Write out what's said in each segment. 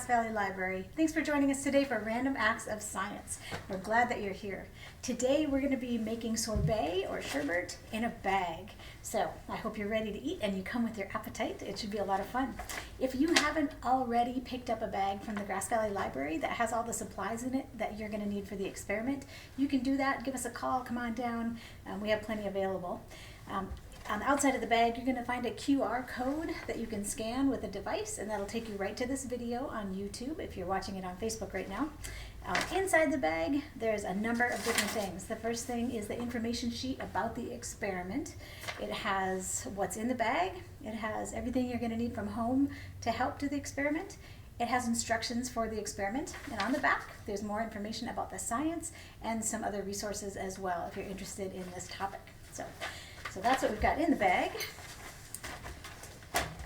Grass Valley Library. Thanks for joining us today for Random Acts of Science. We're glad that you're here. Today we're going to be making sorbet or sherbet in a bag. So I hope you're ready to eat and you come with your appetite. It should be a lot of fun. If you haven't already picked up a bag from the Grass Valley Library that has all the supplies in it that you're going to need for the experiment, you can do that. Give us a call. Come on down. We have plenty available. On the outside of the bag, you're going to find a QR code that you can scan with a device, and that'll take you right to this video on YouTube if you're watching it on Facebook right now. Inside the bag, there's a number of different things. The first thing is the information sheet about the experiment. It has what's in the bag. It has everything you're going to need from home to help do the experiment. It has instructions for the experiment, and on the back, there's more information about the science and some other resources as well if you're interested in this topic. So that's what we've got in the bag.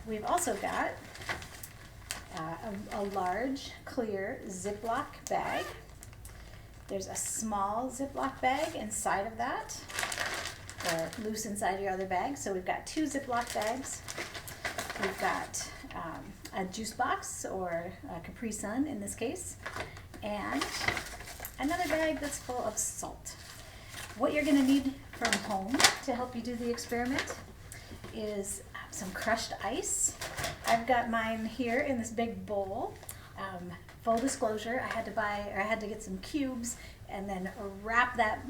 We've also got a large, clear Ziploc bag. There's a small Ziploc bag inside of that, or loose inside your other bag. So we've got two Ziploc bags. We've got a juice box, or a Capri Sun in this case, and another bag that's full of salt. What you're going to need from home to help you do the experiment is some crushed ice. I've got mine here in this big bowl. Full disclosure, I had to get some cubes and then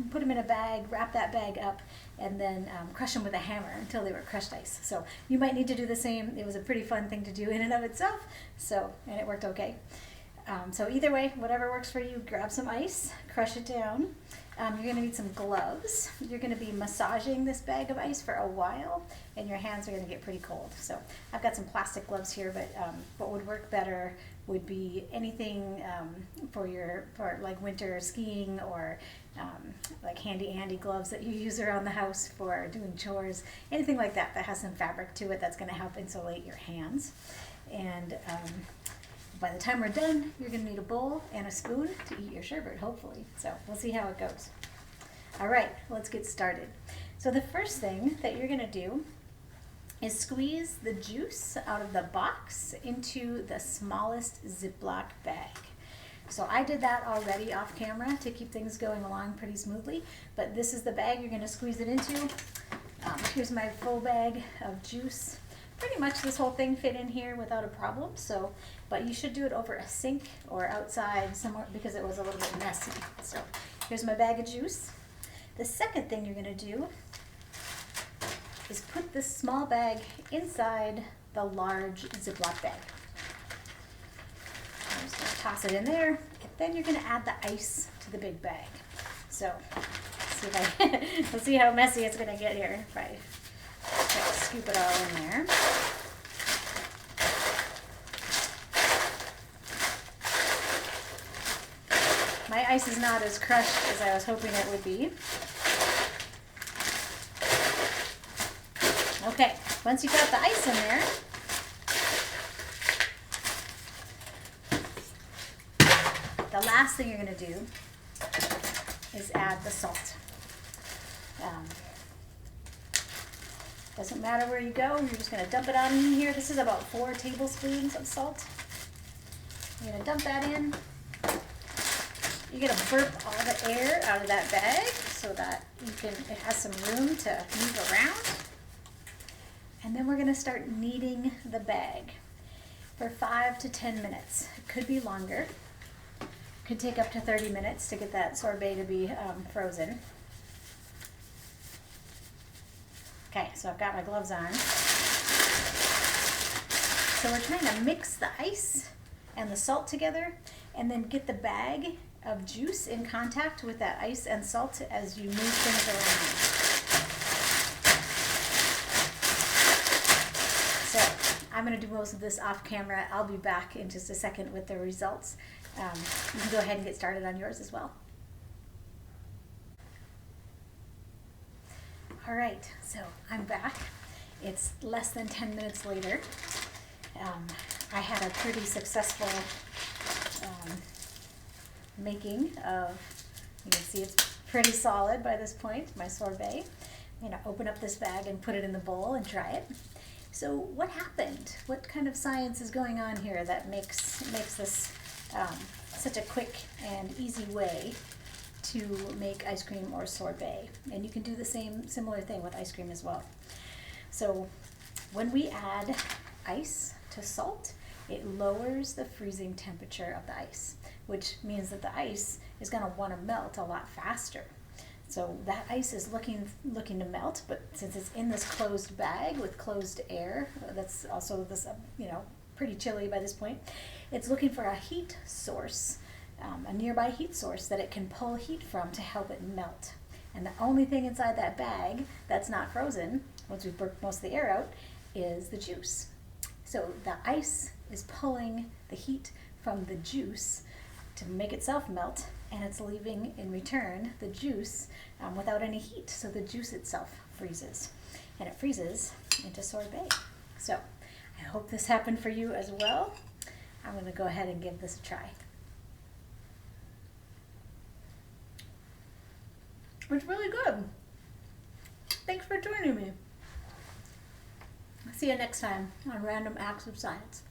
put them in a bag, wrap that bag up, and then crush them with a hammer until they were crushed ice. So you might need to do the same. It was a pretty fun thing to do in and of itself, and it worked okay. So either way, whatever works for you, grab some ice, crush it down. You're going to need some gloves. You're going to be massaging this bag of ice for a while, and your hands are going to get pretty cold. So I've got some plastic gloves here, but what would work better would be anything for like winter skiing, or like handy Andy gloves that you use around the house for doing chores. Anything like that has some fabric to it that's going to help insulate your hands. And by the time we're done, you're going to need a bowl and a spoon to eat your sherbet, hopefully. So we'll see how it goes. All right, let's get started. So the first thing that you're going to do is squeeze the juice out of the box into the smallest Ziploc bag. So I did that already off camera to keep things going along pretty smoothly, but this is the bag you're going to squeeze it into. Here's my full bag of juice. Pretty much this whole thing fit in here without a problem, but you should do it over a sink or outside somewhere because it was a little bit messy. So here's my bag of juice. The second thing you're going to do is put this small bag inside the large Ziploc bag. I'm just going to toss it in there, and then you're going to add the ice to the big bag. So let's see how messy it's going to get here if I scoop it all in there. My ice is not as crushed as I was hoping it would be. Okay, once you've got the ice in there, the last thing you're going to do is add the salt. Doesn't matter where you go, you're just going to dump it on in here. This is about 4 tablespoons of salt. You're going to dump that in. You're going to burp all the air out of that bag so that it has some room to move around. And then we're going to start kneading the bag for 5 to 10 minutes. It could be longer. It could take up to 30 minutes to get that sorbet to be frozen. Okay, so I've got my gloves on. So we're trying to mix the ice and the salt together and then get the bag of juice in contact with that ice and salt as you move things around. So I'm going to do most of this off camera. I'll be back in just a second with the results. You can go ahead and get started on yours as well. All right, so I'm back. It's less than 10 minutes later. I had a pretty successful making of, you can see it's pretty solid by this point, my sorbet. I'm going to open up this bag and put it in the bowl and try it. So what happened? What kind of science is going on here that makes this such a quick and easy way to make ice cream or sorbet? And you can do the similar thing with ice cream as well. So when we add ice to salt, it lowers the freezing temperature of the ice, which means that the ice is going to want to melt a lot faster. So that ice is looking to melt, but since it's in this closed bag with closed air, that's also this, pretty chilly by this point, it's looking for a heat source, a nearby heat source that it can pull heat from to help it melt. And the only thing inside that bag that's not frozen, once we've burnt most of the air out, is the juice. So the ice is pulling the heat from the juice to make itself melt, and it's leaving in return the juice without any heat. So the juice itself freezes, and it freezes into sorbet. So I hope this happened for you as well. I'm going to go ahead and give this a try. It's really good. Thanks for joining me. See you next time on Random Acts of Science.